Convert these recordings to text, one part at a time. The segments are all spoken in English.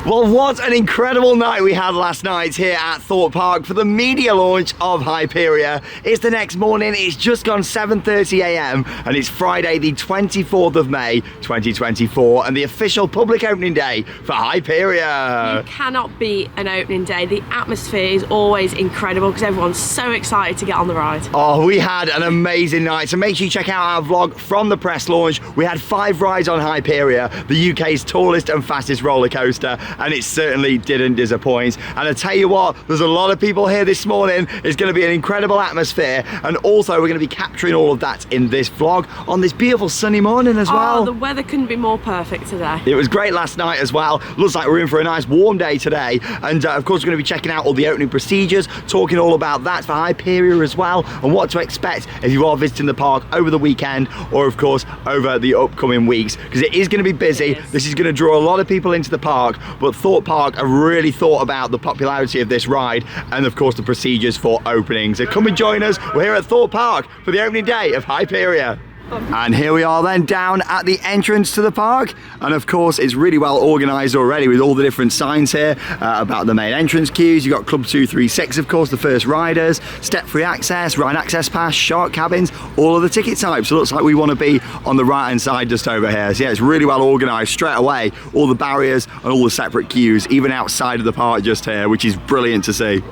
Well, what an incredible night we had last night here at Thorpe Park for the media launch of Hyperia. It's the next morning, it's just gone 7:30 AM and it's Friday the 24th of May 2024 and the official public opening day for Hyperia. You cannot beat an opening day. The atmosphere is always incredible because everyone's so excited to get on the ride. Oh, we had an amazing night, so make sure you check out our vlog from the press launch. We had 5 rides on Hyperia, the UK's tallest and fastest roller coaster, and it certainly didn't disappoint. And I tell you what, there's a lot of people here this morning. It's going to be an incredible atmosphere, and also we're going to be capturing all of that in this vlog on this beautiful sunny morning as well. Oh, the weather couldn't be more perfect today. It was great last night as well. Looks like we're in for a nice warm day today, and of course we're going to be checking out all the opening procedures, talking all about that for Hyperia as well, and what to expect if you are visiting the park over the weekend or of course over the upcoming weeks, because it is going to be busy. This is going to draw a lot of people into the park, but Thorpe Park have really thought about the popularity of this ride and of course the procedures for opening. So come and join us. We're here at Thorpe Park for the opening day of Hyperia. And here we are then down at the entrance to the park, and of course it's really well organised already with all the different signs here about the main entrance queues. You've got Club 236 of course, the first riders, step-free access, ride access pass, shark cabins, all of the ticket types. So it looks like we want to be on the right hand side just over here. So yeah, it's really well organised straight away, all the barriers and all the separate queues even outside of the park just here, which is brilliant to see.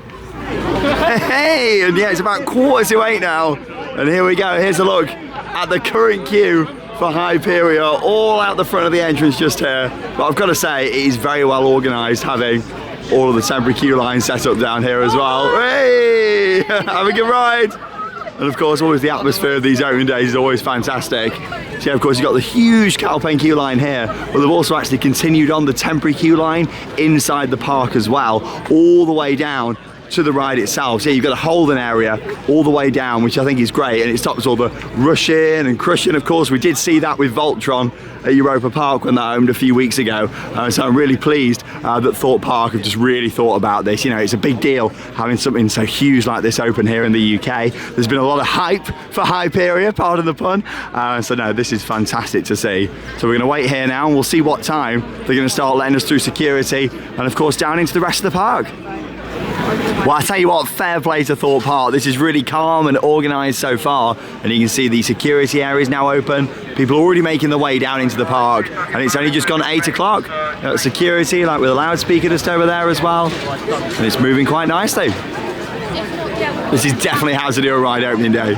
Hey, and yeah, it's about 7:45 now, and here we go. Here's a look at the current queue for Hyperia, all out the front of the entrance just here. But I've got to say, it is very well organised, having all of the temporary queue lines set up down here as well. Hey, have a good ride. And of course, always the atmosphere of these opening days is always fantastic. So yeah, of course, you've got the huge Calpain queue line here, but they've also actually continued on the temporary queue line inside the park as well, all the way down to the ride itself. So yeah, you've got a holding area all the way down, which I think is great, and it stops all the rushing and crushing. Of course, we did see that with Voltron at Europa Park when that opened a few weeks ago. So I'm really pleased that Thorpe Park have just really thought about this. You know, it's a big deal having something so huge like this open here in the UK. There's been a lot of hype for Hyperia, pardon the pun. So no, this is fantastic to see. So we're going to wait here now and we'll see what time they're going to start letting us through security and of course down into the rest of the park. Well, I tell you what, fair play to Thorpe Park. This is really calm and organised so far, and you can see the security area is now open. People are already making their way down into the park, and it's only just gone 8 o'clock. Security, like with a loudspeaker just over there as well, and it's moving quite nicely. This is definitely how to do a ride opening day.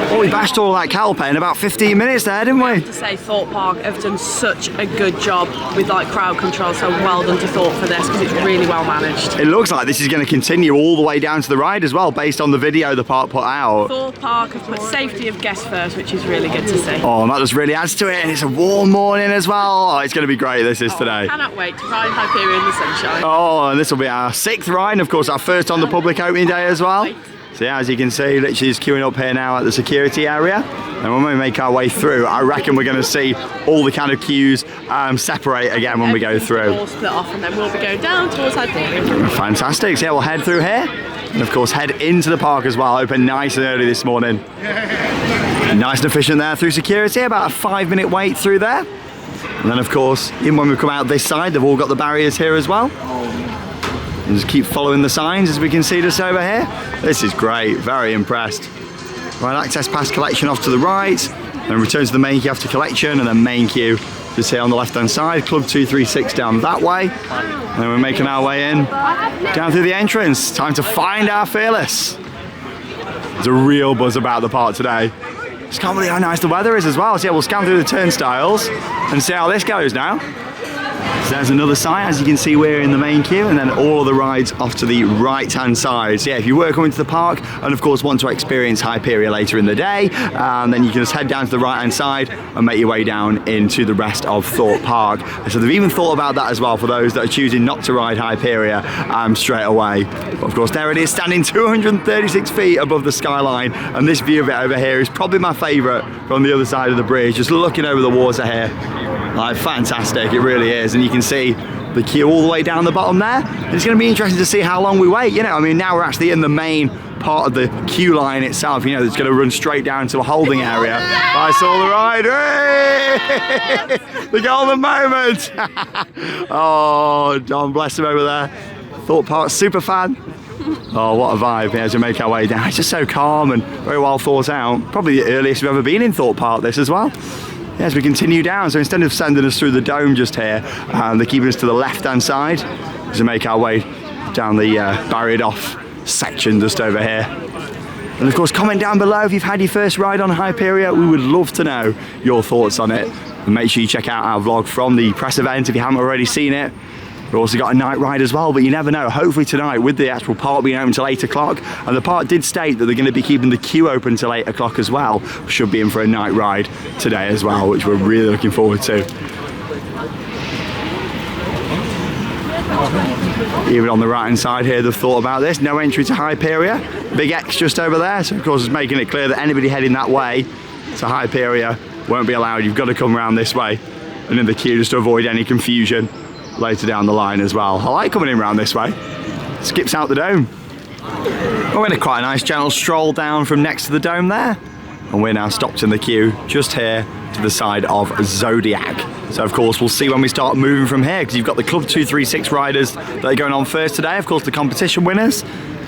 Well, we bashed all that Calpain in about 15 minutes there, didn't we? I have to say, Thorpe Park have done such a good job with like crowd control, so well done to Thorpe for this because it's really well managed. It looks like this is going to continue all the way down to the ride as well, based on the video the park put out. Thorpe Park have put safety of guests first, which is really good to see. Oh, and that just really adds to it, and it's a warm morning as well. Oh, it's going to be great, this is today. I cannot wait to ride Hyperia in the sunshine. Oh, and this will be our 6th ride, and of course our first on the public opening day as well. So yeah, as you can see, literally just queuing up here now at the security area. And when we make our way through, I reckon we're going to see all the kind of queues separate again when we go through. All split off, and then we'll be going down towards Hyperia. Fantastic. So yeah, we'll head through here. And of course head into the park as well, open nice and early this morning. Nice and efficient there through security, about a 5-minute wait through there. And then of course, even when we come out this side, they've all got the barriers here as well. And just keep following the signs as we can see just over here. This is great, very impressed. Right, access pass collection off to the right, then return to the main queue after collection, and then main queue just here on the left hand side, Club 236 down that way. And then we're making our way in, down through the entrance. Time to find our Fearless. There's a real buzz about the park today. Just can't believe how nice the weather is as well. So yeah, we'll scan through the turnstiles and see how this goes now. So there's another sign, as you can see we're in the main queue, and then all of the rides off to the right hand side. So yeah, if you were coming to the park and of course want to experience Hyperia later in the day, then you can just head down to the right hand side and make your way down into the rest of Thorpe Park. So they've even thought about that as well for those that are choosing not to ride Hyperia straight away. But of course there it is, standing 236 feet above the skyline, and this view of it over here is probably my favourite from the other side of the bridge, just looking over the water here. Like, fantastic, it really is. And you can see the queue all the way down the bottom there. It's going to be interesting to see how long we wait. You know, I mean, now we're actually in the main part of the queue line itself, you know, that's going to run straight down to a holding area. I saw the ride. Hey! The golden moment. Oh, Don, bless him over there. Thorpe Park super fan. Oh, what a vibe as we make our way down. It's just so calm and very well thought out. Probably the earliest we've ever been in Thorpe Park, this as well. As we continue down, so instead of sending us through the dome just here, they're keeping us to the left-hand side as we make our way down the barriered off section just over here. And of course, comment down below if you've had your first ride on Hyperia. We would love to know your thoughts on it. And make sure you check out our vlog from the press event if you haven't already seen it. We've also got a night ride as well, but you never know. Hopefully tonight, with the actual park being open till 8 o'clock, and the park did state that they're going to be keeping the queue open till 8 o'clock as well. We should be in for a night ride today as well, which we're really looking forward to. Even on the right hand side here, they've thought about this. No entry to Hyperia. Big X just over there, so of course it's making it clear that anybody heading that way to Hyperia won't be allowed. You've got to come around this way and in the queue just to avoid any confusion later down the line as well. I like coming in around this way. Skips out the dome. We're in a quite a nice gentle stroll down from next to the dome there. And we're now stopped in the queue just here to the side of Zodiac. So of course we'll see when we start moving from here, because you've got the Club 236 riders that are going on first today, of course the competition winners.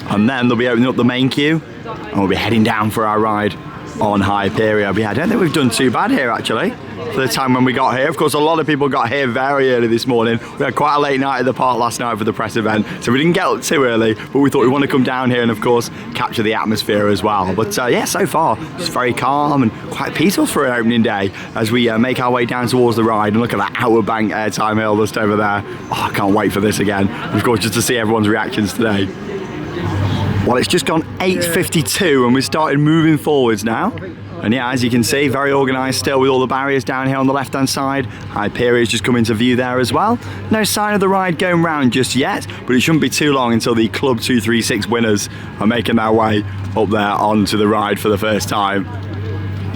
And then they'll be opening up the main queue and we'll be heading down for our ride on Hyperia. But yeah, I don't think we've done too bad here actually for the time when we got here. Of course, a lot of people got here very early this morning. We had quite a late night at the park last night for the press event, so we didn't get up too early, but we thought we want to come down here and of course capture the atmosphere as well. But yeah, so far it's very calm and quite peaceful for an opening day as we make our way down towards the ride. And look at that Outer Bank airtime hill just over there. Oh, I can't wait for this again. And of course, just to see everyone's reactions today. Well, it's just gone 8:52 and we started moving forwards now. And yeah, as you can see, very organised still with all the barriers down here on the left-hand side. Hyperia's just come into view there as well. No sign of the ride going round just yet, but it shouldn't be too long until the Club 236 winners are making their way up there onto the ride for the first time.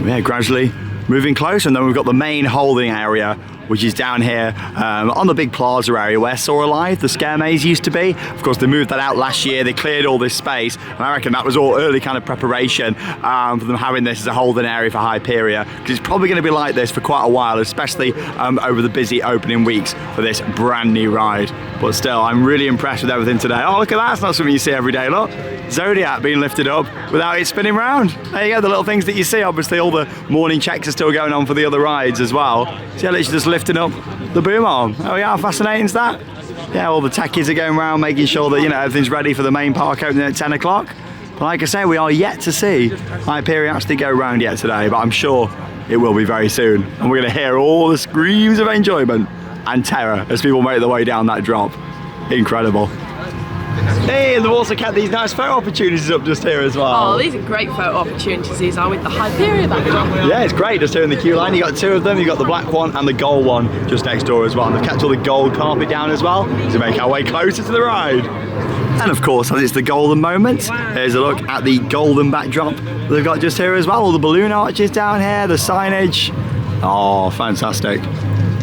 Yeah, gradually moving closer, and then we've got the main holding area, which is down here on the big plaza area where Soar Alive, the scare maze, used to be. Of course, they moved that out last year. They cleared all this space, and I reckon that was all early kind of preparation for them having this as a holding area for Hyperia, because it's probably going to be like this for quite a while, especially over the busy opening weeks for this brand new ride. But still, I'm really impressed with everything today. Oh, look at that. It's not something you see every day. Look, Zodiac being lifted up without it spinning round. There you go, the little things that you see. Obviously, all the morning checks are still going on for the other rides as well. So yeah, literally just lifting up the boom arm. Oh yeah, how fascinating is that? Yeah, all the techies are going around making sure that, you know, everything's ready for the main park opening at 10 o'clock. But like I say, we are yet to see Hyperia actually go round yet today, but I'm sure it will be very soon. And we're going to hear all the screams of enjoyment and terror as people make their way down that drop. Incredible. Hey, and they've also kept these nice photo opportunities up just here as well. Oh, these are great photo opportunities, these are, with the Hyperia backdrop. Yeah, it's great just here in the queue line. You got two of them. You got the black one and the gold one just next door as well. And they've kept all the gold carpet down as well to make our way closer to the ride. And of course, as it's the golden moment, here's a look at the golden backdrop they've got just here as well. All the balloon arches down here, the signage. Oh, fantastic.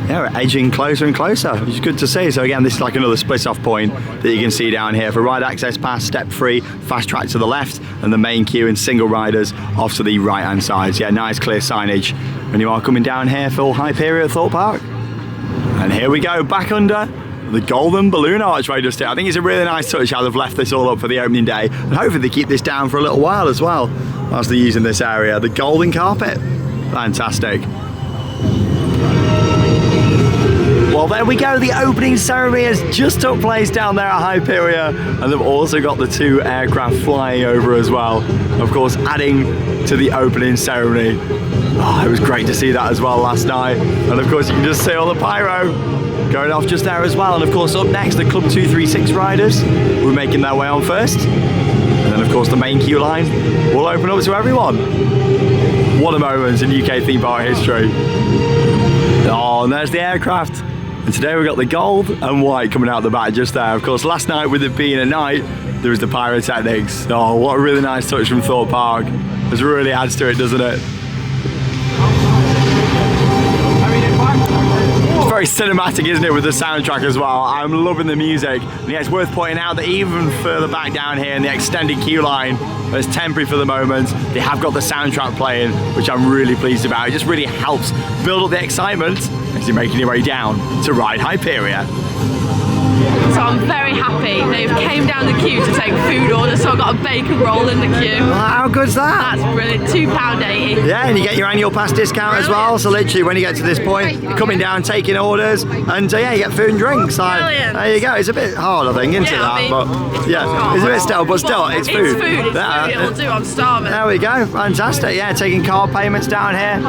Yeah, we're edging closer and closer, which is good to see. So again, this is like another split-off point that you can see down here for ride access pass, step-free, fast track to the left, and the main queue and single riders off to the right-hand side. So yeah, nice clear signage when you are coming down here for Hyperia at Thorpe Park. And here we go, back under the golden balloon archway just here. I think it's a really nice touch how they've left this all up for the opening day. And hopefully they keep this down for a little while as well, whilst they're using this area. The golden carpet, fantastic. Well, there we go, the opening ceremony has just took place down there at Hyperia, and they've also got the two aircraft flying over as well, of course adding to the opening ceremony. Oh, it was great to see that as well last night, and of course you can just see all the pyro going off just there as well. And of course up next, the Club 236 riders were making their way on first, and then of course the main queue line will open up to everyone. What a moment in UK theme park history. Oh, and there's the aircraft. And today we've got the gold and white coming out the back just there. Of course, last night with it being a night, there was the pyrotechnics. Oh, what a really nice touch from Thorpe Park. This really adds to it, doesn't it? It's very cinematic, isn't it, with the soundtrack as well? I'm loving the music. And yeah, it's worth pointing out that even further back down here in the extended queue line, that's temporary for the moment, they have got the soundtrack playing, which I'm really pleased about. It just really helps build up the excitement as you're making your way down to ride Hyperia. So I'm very happy they've came down the queue to take food orders, so I've got a bacon roll in the queue. How good's that? That's brilliant, £2.80. Yeah, and you get your annual pass discount as well, so literally when you get to this point, you're coming down, taking orders, and yeah, you get food and drinks. Like, brilliant. There you go. It's a bit hard, I think, isn't it, that? But yeah, it's a bit still, but still, it's food. It's food, it'll do, I'm starving. There we go, fantastic. Yeah, taking card payments down here.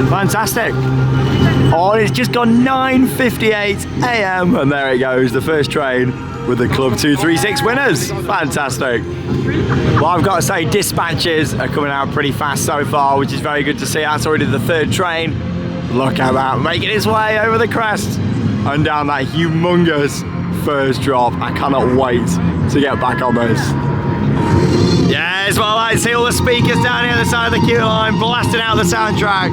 Fantastic. Oh, it's just gone 9:58 AM, and there it goes, the first train with the Club 236 winners. Fantastic. Well, I've got to say, dispatches are coming out pretty fast so far, which is very good to see. That's already the third train. Look at that, making its way over the crest and down that humongous first drop. I cannot wait to get back on this. Yes, well, I see all the speakers down here at the side of the queue line, blasting out the soundtrack.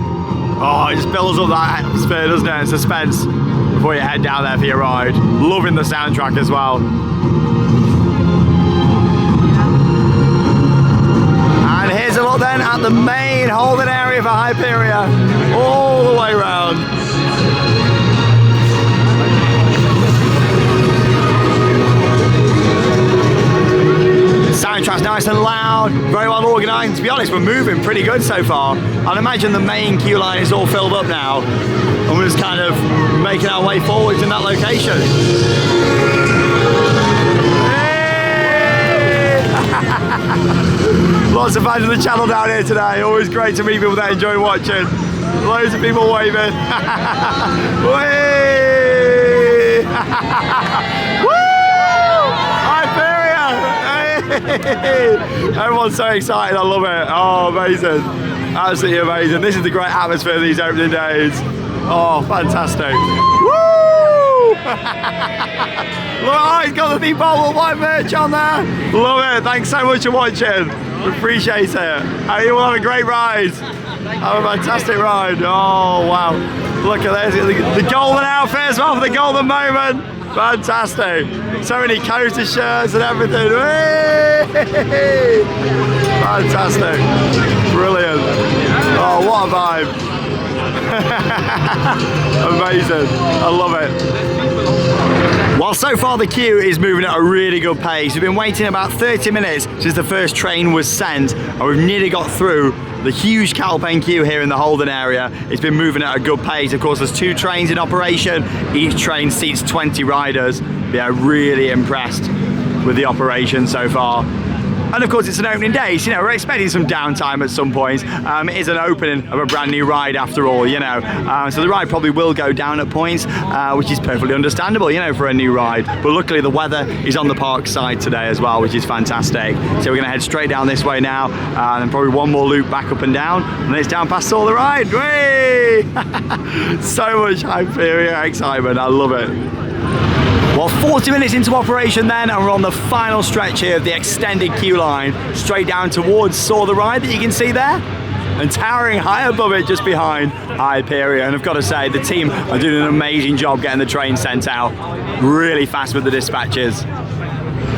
Oh, it just builds up that atmosphere, doesn't it? Suspense before you head down there for your ride. Loving the soundtrack as well. And here's a look then at the main holding area for Hyperia, all the way around. Soundtrack's nice and loud, very well organised. To be honest, we're moving pretty good so far. I'd imagine the main queue line is all filled up now, and we're just kind of making our way forwards in that location. Hey! Lots of fans of the channel down here today. Always great to meet people that enjoy watching. Loads of people waving. Woo! Everyone's so excited, I love it. Oh, amazing. Absolutely amazing. This is the great atmosphere of these opening days. Oh, fantastic. Woo! Look, he's got the Deep Bottle White merch on there. Love it. Thanks so much for watching. We appreciate it. And you will have a great ride. Have a fantastic ride. Oh, wow. Look at this. The golden outfit as well for the golden moment. Fantastic. So many coaster shirts and everything. Fantastic. Brilliant. Oh, what a vibe. Amazing. I love it. Well, so far the queue is moving at a really good pace. We've been waiting about 30 minutes since the first train was sent, and we've nearly got through the huge cattle pen queue here in the Holden area. It's been moving at a good pace. Of course, there's 2 trains in operation. Each train seats 20 riders. Yeah, really impressed with the operation so far. And of course, it's an opening day, so, you know, we're expecting some downtime at some point. It is an opening of a brand new ride after all, you know. So the ride probably will go down at points, which is perfectly understandable, you know, for a new ride. But luckily the weather is on the park side today as well, which is fantastic. So we're gonna head straight down this way now, and then probably one more loop back up and down, and then it's down past all the ride. Whee! So much Hyperia excitement, I love it. Well, 40 minutes into operation then, and we're on the final stretch here of the extended queue line, straight down towards Saw the Ride that you can see there, and towering high above it just behind Hyperia. And I've got to say, the team are doing an amazing job getting the train sent out really fast with the dispatches.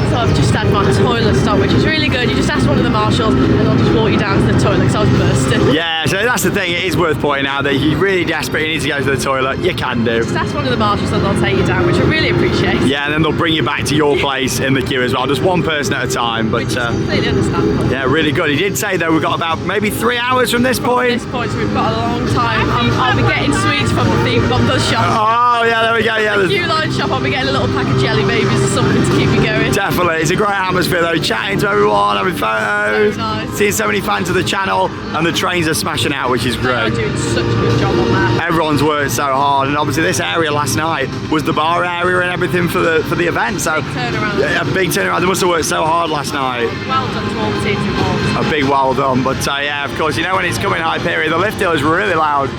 So I've just had my toilet stop, which is really good. You just ask one of the marshals and they'll just walk you down to the toilet because I was bursting. Yeah, so that's the thing, it is worth pointing out that if you're really desperate, you need to go to the toilet, you can do. Just ask one of the marshals and they'll take you down, which I really appreciate. Yeah, and then they'll bring you back to your place in the queue as well, just one person at a time. But which is completely understandable. Yeah, really good. He did say though we've got about maybe 3 hours from this point. From this point, so we've got a long time. I'll be getting sweets from the Theme Bumper shop. Oh yeah, there we go. Yeah, the queue line shop. I'll be getting a little pack of jelly babies or something to keep me going. Definitely, it's a great atmosphere though. Chatting to everyone, having photos, so nice. Seeing so many fans of the channel, and the trains are smashing out, which is great. They are doing such a good job on that. Everyone's worked so hard, and obviously this area last night was the bar area and everything for the event. So big turnaround. A big turnaround. They must have worked so hard last night. Well done to all the teams involved. A big well done. But yeah, of course, you know when it's coming Hyperia, the lift hill is really loud.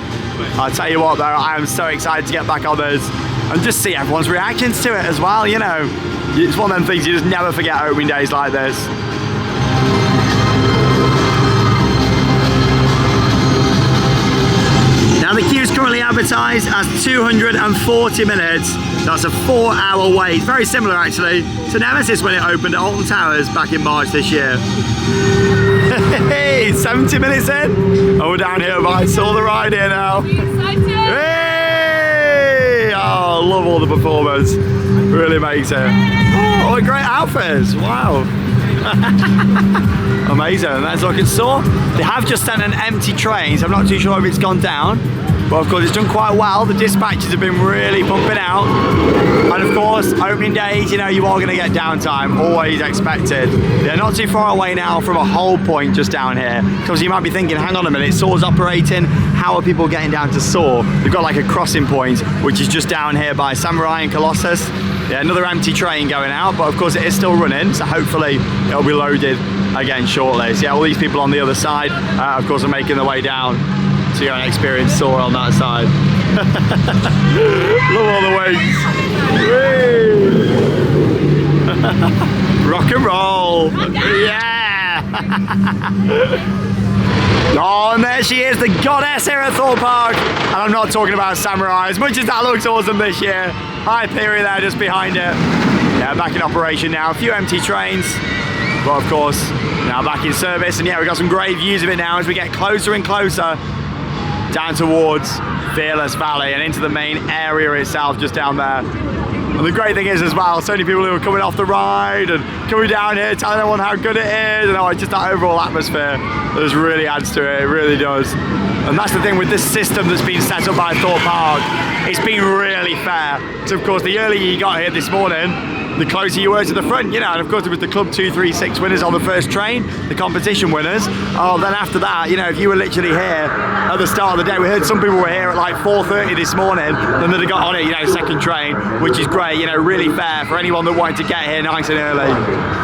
I'll tell you what though, I am so excited to get back on this and just see everyone's reactions to it as well, you know. It's one of them things you just never forget opening days like this. Now And the queue's currently advertised as 240 minutes. That's a 4-hour wait. Very similar actually to Nemesis when it opened at Alton Towers back in March this year. Hey, 70 minutes in. Oh, we're down here by Saw the Ride here now. Hey! Oh, I love all the performers. Really makes it. Oh, what great outfits. Wow. Amazing. And as I can saw, they have just sent an empty train, so I'm not too sure if it's gone down. But of course, it's done quite well. The dispatches have been really pumping out. And of course, opening days, you know, you are going to get downtime, always expected. They're not too far away now from a hold point just down here. Because you might be thinking, hang on a minute, Saw's operating. How are people getting down to Saw? They've got like a crossing point, which is just down here by Samurai and Colossus. Yeah, another empty train going out, but of course it is still running, so hopefully it'll be loaded again shortly. So yeah, all these people on the other side, of course, are making their way down to go and experience Saw on that side. Love all the wings. Rock and roll. Yeah. Oh, and there she is, the goddess here at Thorpe Park. And I'm not talking about Samurai, as much as that looks awesome this year. Hyperia there just behind it. Yeah, back in operation now. A few empty trains, but of course, now back in service. And yeah, we've got some great views of it now as we get closer and closer down towards Fearless Valley and into the main area itself just down there. And the great thing is as well, so many people who are coming off the ride and coming down here telling everyone how good it is, and just that overall atmosphere that just really adds to it, it really does. And that's the thing with this system that's been set up by Thorpe Park, it's been really fair. So of course, the earlier you got here this morning, the closer you were to the front, you know, and of course it was the Club 236 winners on the first train, the competition winners. Oh, then after that, you know, if you were literally here at the start of the day, we heard some people were here at like 4:30 this morning, then they'd have got on it, you know, second train, which is great, you know, really fair for anyone that wanted to get here nice and early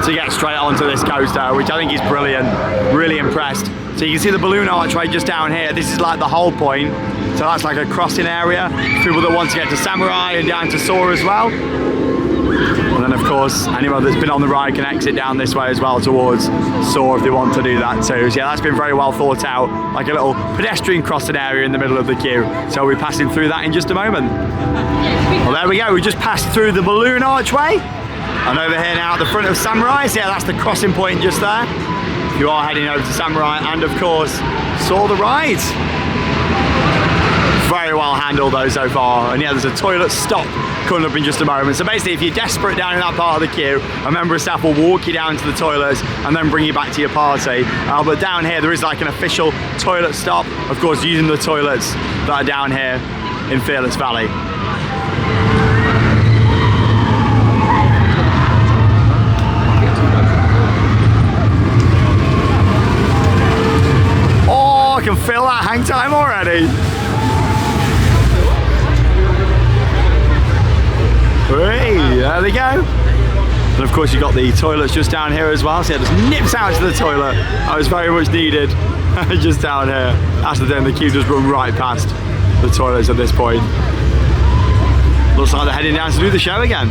to get straight onto this coaster, which I think is brilliant, really impressed. So you can see the balloon archway just down here, this is like the whole point, so that's like a crossing area, people that want to get to Samurai and down to Saw as well. And then of course, anyone that's been on the ride can exit down this way as well towards Saw if they want to do that too. So yeah, that's been very well thought out, like a little pedestrian crossing area in the middle of the queue. So we'll be passing through that in just a moment. Well, there we go, we just passed through the balloon archway. And over here now at the front of Samurai, so yeah, that's the crossing point just there. If you are heading over to Samurai, and of course, Saw the ride. Very well handled though so far, and yeah, there's a toilet stop coming up in just a moment. So basically, if you're desperate down in that part of the queue, a member of staff will walk you down to the toilets and then bring you back to your party. But down here, there is like an official toilet stop, of course, using the toilets that are down here in Fearless Valley. Oh, I can feel that hang time already. Hey, there they go. And of course you've got the toilets just down here as well, so yeah, just nips out to the toilet. That was very much needed, just down here. That's the thing, the queue just run right past the toilets at this point. Looks like they're heading down to do the show again.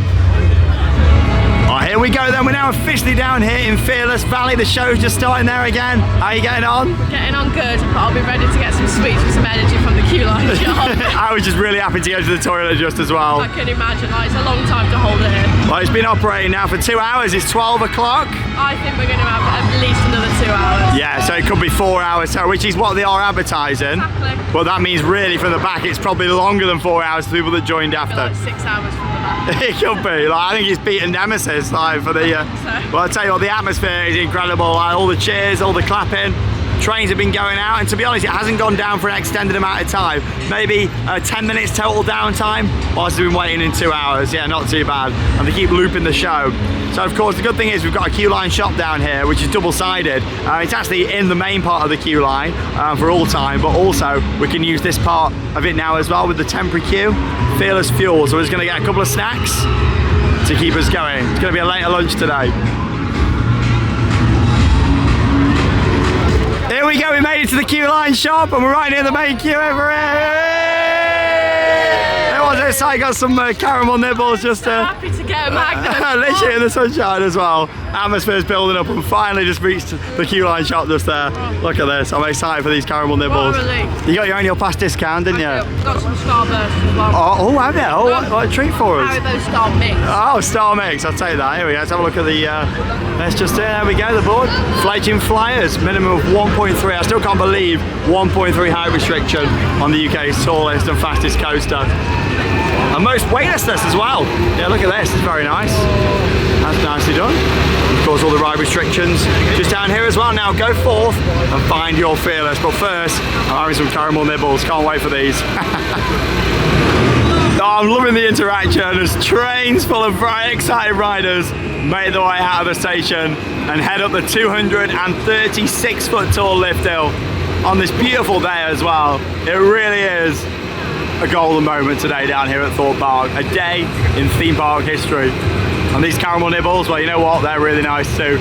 Oh, here we go then, we're now officially down here in Fearless Valley. The show's just starting there again. How are you getting on? Getting on good, but I'll be ready to get some sweets with some energy from the queue line shop. I was just really happy to go to the toilet just as well. I can imagine, like, it's a long time to hold it in. Well, it's been operating now for 2 hours, it's 12 o'clock. I think we're going to have at least another 2 hours. Yeah, so it could be 4 hours, so which is what they are advertising. Exactly. But that means really from the back, it's probably longer than 4 hours for people that joined after. Like 6 hours from the back. It could be. Like, I think it's beaten Nemesis, like, for the. Well, I tell you what, the atmosphere is incredible. Like, all the cheers, all the clapping. Trains have been going out, and to be honest, it hasn't gone down for an extended amount of time. Maybe 10 minutes total downtime, whilst we've been waiting in 2 hours. Yeah, not too bad. And they keep looping the show. So of course, the good thing is we've got a queue line shop down here, which is double-sided. It's actually in the main part of the queue line for all time, but also we can use this part of it now as well with the temporary queue. Fearless Fuel, so we're just gonna get a couple of snacks to keep us going. It's gonna be a later lunch today. Here we go, we made it to the queue line shop and we're right near the main queue over here. There was this side got some caramel nibbles just Happy to get a Magnum. literally in the sunshine as well. Atmosphere's building up and finally just reached the queue line shop just there. Look at this, I'm excited for these caramel nibbles. What a relief. You got your annual pass discount, didn't you? Got some Starburst as well. Oh, have you? Oh, what a treat for us. Haribo Star Mix. Oh, Star Mix, I'll take that. Here we go, let's have a look at the, let's just, there we go, the board. Fledgling Flyers, minimum of 1.3. I still can't believe 1.3 height restriction on the UK's tallest and fastest coaster. And most weightlessness as well. Yeah, look at this, it's very nice. That's nicely done. Of course, all the ride restrictions just down here as well. Now go forth and find your fearless. But first, I'm having some caramel nibbles. Can't wait for these. Oh, I'm loving the interaction. There's trains full of very excited riders make their way out of the station and head up the 236 foot tall lift hill on this beautiful day as well. It really is a golden moment today down here at Thorpe Park. A day in theme park history. And these caramel nibbles, well, you know what? They're really nice too.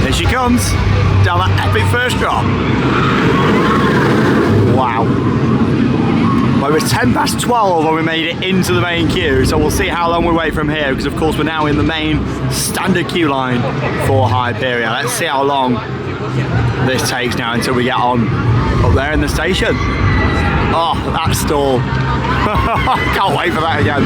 Here she comes down that epic first drop. Wow. Well, it was 10 past 12 when we made it into the main queue, so we'll see how long we wait from here, because of course we're now in the main standard queue line for Hyperia. Let's see how long this takes now until we get on up there in the station. Oh, that stall. Can't wait for that again.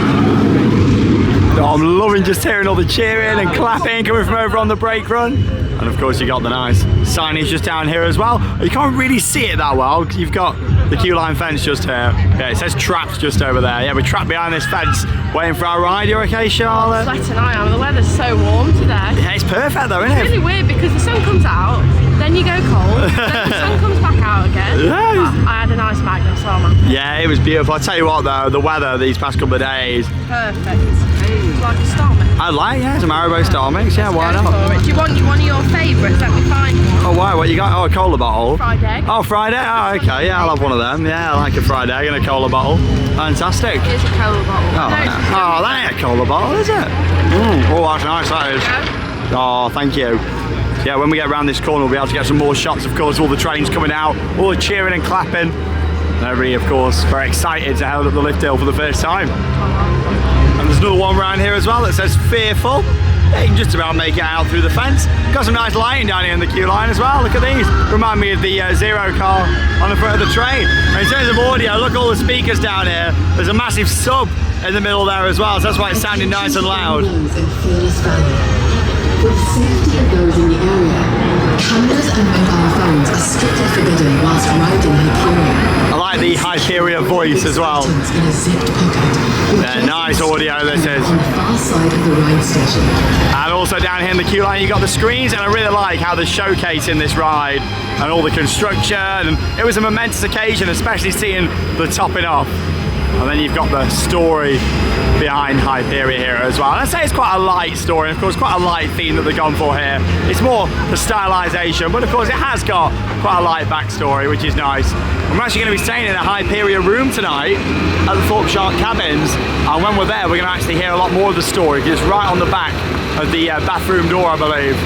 Oh, I'm loving just hearing all the cheering and clapping coming from over on the brake run. And of course you got the nice signage just down here as well. You can't really see it that well because you've got the queue line fence just here. Yeah, it says trapped just over there. Yeah, we're trapped behind this fence waiting for our ride. You okay, Charlotte? Sweating I am. The weather's so warm today. Yeah, it's perfect though, isn't it? It's really weird because the sun comes out, then you go cold, then the sun comes back out again. Yeah. I had a nice Magnum, so I'm happy. Yeah, it was beautiful. I tell you what though, the weather these past couple of days. Perfect. It's like a Star Mix. I like, yeah, some Haribo Star Mix. Yeah, why Go not? for it. Do you want one of your favourites? Let me find one. Oh, why? What you got? Oh, a cola bottle. Fried egg. Oh, fried egg. Oh, okay. Yeah, I'll have one of them. Yeah, I like a fried egg and a cola bottle. Fantastic. Here's a cola bottle. Oh, yeah. Oh, that ain't a cola bottle, is it? Oh, that's nice, that is. Oh, thank you. Yeah, when we get around this corner, we'll be able to get some more shots, of course, all the trains coming out, all the cheering and clapping. And everybody, of course, very excited to head up the lift hill for the first time. And there's another one around here as well that says fearful. Yeah, you can just about make it out through the fence. Got some nice lighting down here in the queue line as well. Look at these. Remind me of the Zero car on the front of the train. And in terms of audio, look at all the speakers down here. There's a massive sub in the middle there as well, so that's why it's sounding nice and loud. For the safety of those in the area, cameras and mobile phones are strictly forbidden whilst riding Hyperia. I like the Hyperia voice as well. In a zipped pocket. Yeah, nice audio this is. On the far side of the ride station. And also down here in the queue line you got the screens, and I really like how they're showcasing this ride and all the construction, and it was a momentous occasion, especially seeing the topping off. And then you've got the story behind Hyperia here as well. And I'd say it's quite a light story, and of course quite a light theme that they've gone for here. It's more the stylisation, but of course it has got quite a light backstory, which is nice. I'm actually going to be staying in a Hyperia room tonight at the Thorpe Shark Cabins, and when we're there we're going to actually hear a lot more of the story, because it's right on the back of the bathroom door, I believe.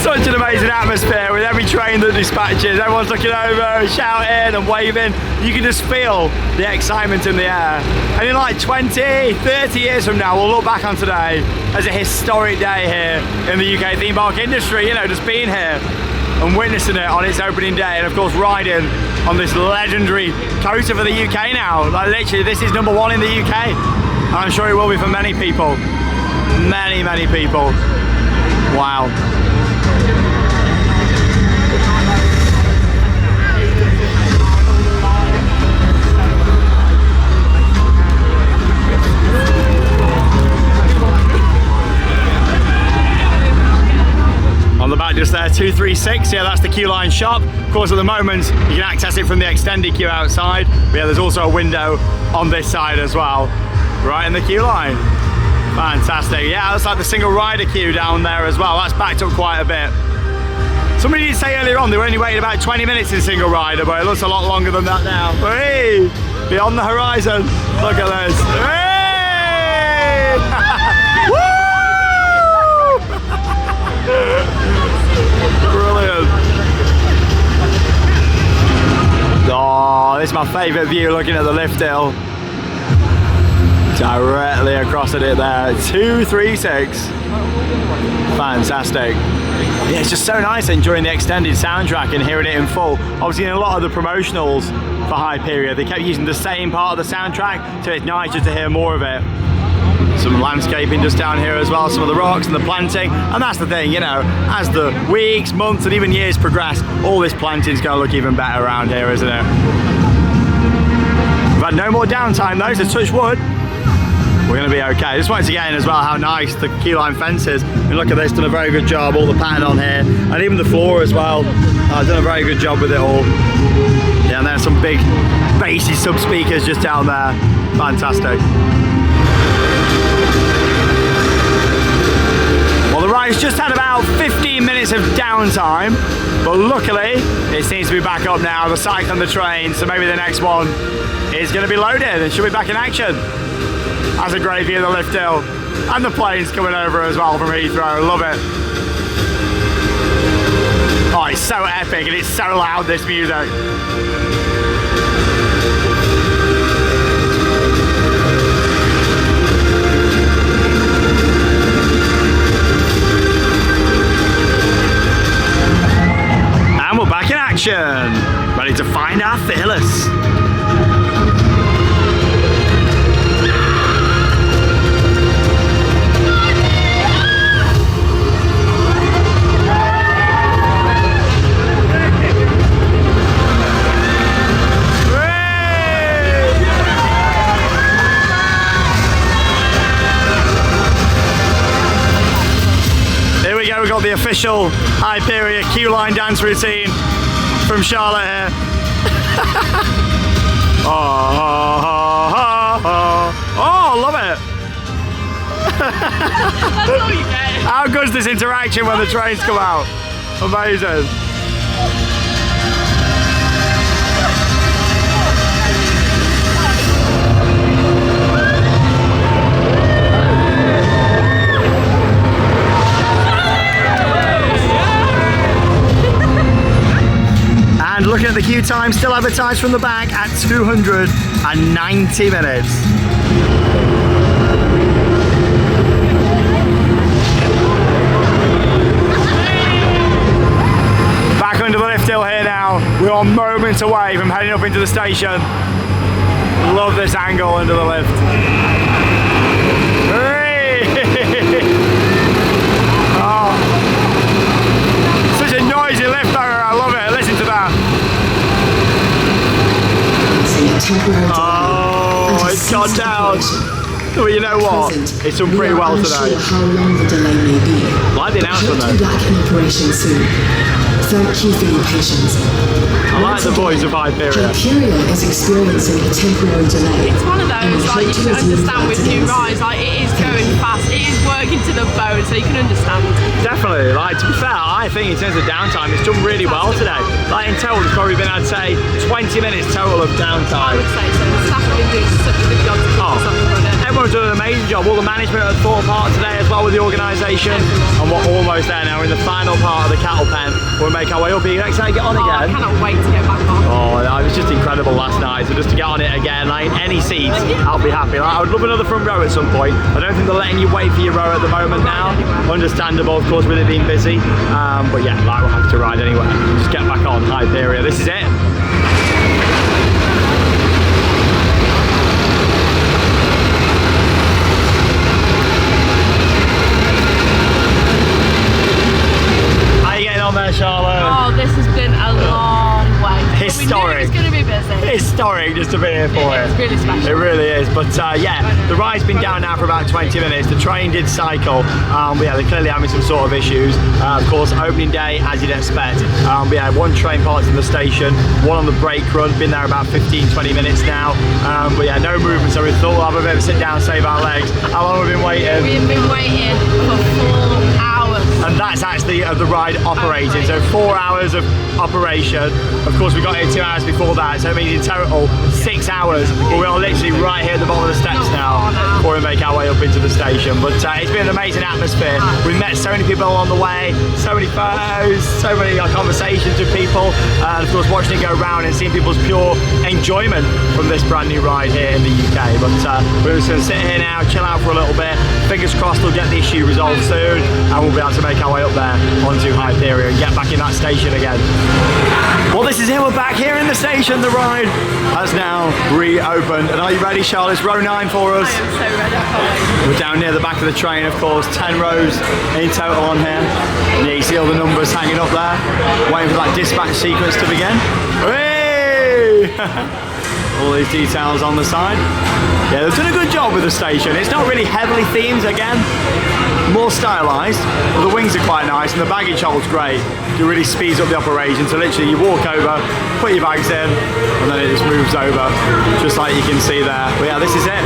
Such an amazing atmosphere with every train that dispatches. Everyone's looking over, shouting and waving. You can just feel the excitement in the air. And in like 20, 30 years from now, we'll look back on today as a historic day here in the UK theme park industry, you know, just being here and witnessing it on its opening day, and of course riding on this legendary coaster for the UK now. Like literally, this is #1 in the UK. And I'm sure it will be for many people. Many, many people. Wow. On the back just there, 236, yeah, that's the queue line shop. Of course, at the moment, you can access it from the extended queue outside. But yeah, there's also a window on this side as well, right in the queue line. Fantastic. Yeah, that's like the single rider queue down there as well. That's backed up quite a bit. Some Somebody did say earlier on they were only waiting about 20 minutes in single rider, but it looks a lot longer than that now. Hey! Beyond the horizon. Look at this. Hey! Woo! Brilliant. Oh, this is my favourite view looking at the lift hill. Directly across at it there. 236. Fantastic. Yeah, it's just so nice enjoying the extended soundtrack and hearing it in full. Obviously in a lot of the promotionals for Hyperia, they kept using the same part of the soundtrack, so it's nice just to hear more of it. Some landscaping just down here as well, some of the rocks and the planting, and that's the thing, you know, as the weeks, months and even years progress, all this planting's going to look even better around here, isn't it? We've had no more downtime though, so touch wood. We're going to be okay. Just once again as well how nice the key line fence is. I mean, look at this, done a very good job, all the pattern on here, and even the floor as well. Done a very good job with it all. Yeah, and there's some big bassy sub speakers just down there. Fantastic. Well, the ride's just had about 15 minutes of downtime, but luckily it seems to be back up now, the cycle and the train, so maybe the next one is going to be loaded and she'll be back in action. That's a great view of the lift hill. And the planes coming over as well from Heathrow, love it. Oh, it's so epic and it's so loud, this music. And we're back in action, ready to find our fearless. We've got the official Hyperia queue line dance routine from Charlotte here. Oh, love it. That's all you get. How good's this interaction when the trains come out? Amazing. And looking at the queue time, still advertised from the back at 290 minutes. Back under the lift hill here now. We're on moments away from heading up into the station. Love this angle under the lift. Oh. Such a noisy lift barrier, I love it. Listen to that. Oh, it's gone down. Well, you know what? It's done pretty well today. How long the delay may be. Like the announcement though. Back in operation soon. Thank you for your patience. I like the voice of Hyperia. Hyperia is experiencing a temporary delay. It's one of those, like, you can understand with new rides, like, it is going fast, it is working to the bone, so you can understand. Definitely, like, to be fair, I think in terms of downtime, it's done really well today. Like, in total, it's probably been, I'd say, 20 minutes total of downtime. I would say so. The staff have been doing such a good job to keep us up and running. Everyone's done an amazing job. All the management at Thorpe Park today as well with the organisation. And we're almost there now in the final part of the cattle pen. We'll make our way up here. Excited to get on again? I cannot wait to get back on. Oh, it was just incredible last night. So just to get on it again, like any seats, I'll be happy. Like, I would love another front row at some point. I don't think they're letting you wait for your row at the moment now. Understandable, of course, with it being busy. But yeah, like, we'll have to ride anywhere. Just get back on Hyperia. This is it. On there, Charlotte. Oh, this has been a long way. Historic. We knew it was going to be busy. Historic just to be here for it. It's really special. It really is. But yeah, the ride's been down now for about 20 minutes. The train did cycle. But yeah, they're clearly having some sort of issues. Of course, opening day, as you'd expect. But yeah, one train parked in the station, one on the brake run. Been there about 15-20 minutes now. But yeah, no movement. So we thought we'll have a bit of a sit down, save our legs. How long have we been waiting? We've been waiting for 4 hours. and that's actually the ride operating. So 4 hours of operation. Of course, we got here 2 hours before that, so it means in total 6 hours. But we are literally right here at the bottom of the steps now before we make our way up into the station. But it's been an amazing atmosphere. We've met so many people along the way, so many photos, so many conversations with people, and of course watching it go round and seeing people's pure enjoyment from this brand new ride here in the UK. But we're just going to sit here now, chill out for a little bit. Fingers crossed we'll get the issue resolved soon, and we'll be able to make our way up there onto Hyperia and get back in that station again. Well, this is it, we're back here in the station. The ride has now reopened. And are you ready, Charlotte? It's row 9 for us. I am so ready. We're down near the back of the train, of course. 10 rows in total on here. Yeah, you see all the numbers hanging up there. Waiting for that dispatch sequence to begin. Hey! All these details on the side. Yeah, they've done a good job with the station. It's not really heavily themed again. More stylised, but the wings are quite nice and the baggage hold's great. It really speeds up the operation, so literally you walk over, put your bags in, and then it just moves over, just like you can see there. But yeah, this is it.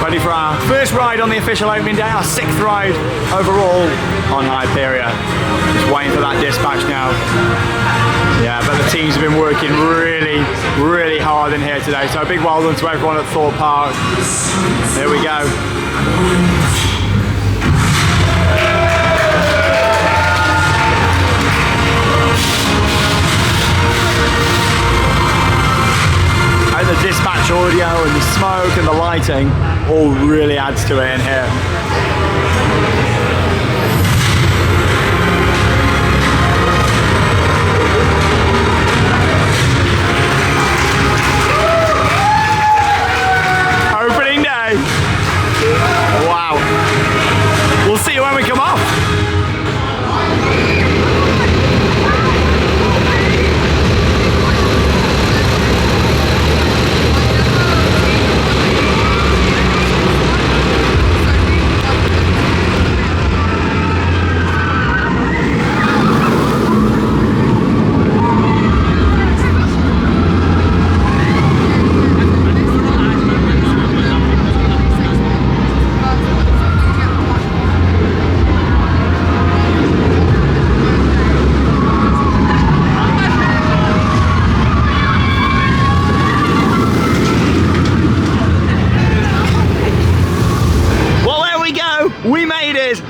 Ready for our first ride on the official opening day, our 6th ride overall on Hyperia. Just waiting for that dispatch now. Yeah, but the teams have been working really hard in here today, so a big well done to everyone at Thorpe Park. There we go. And the dispatch audio and the smoke and the lighting all really adds to it in here. Opening day. Wow. We'll see you when we come off.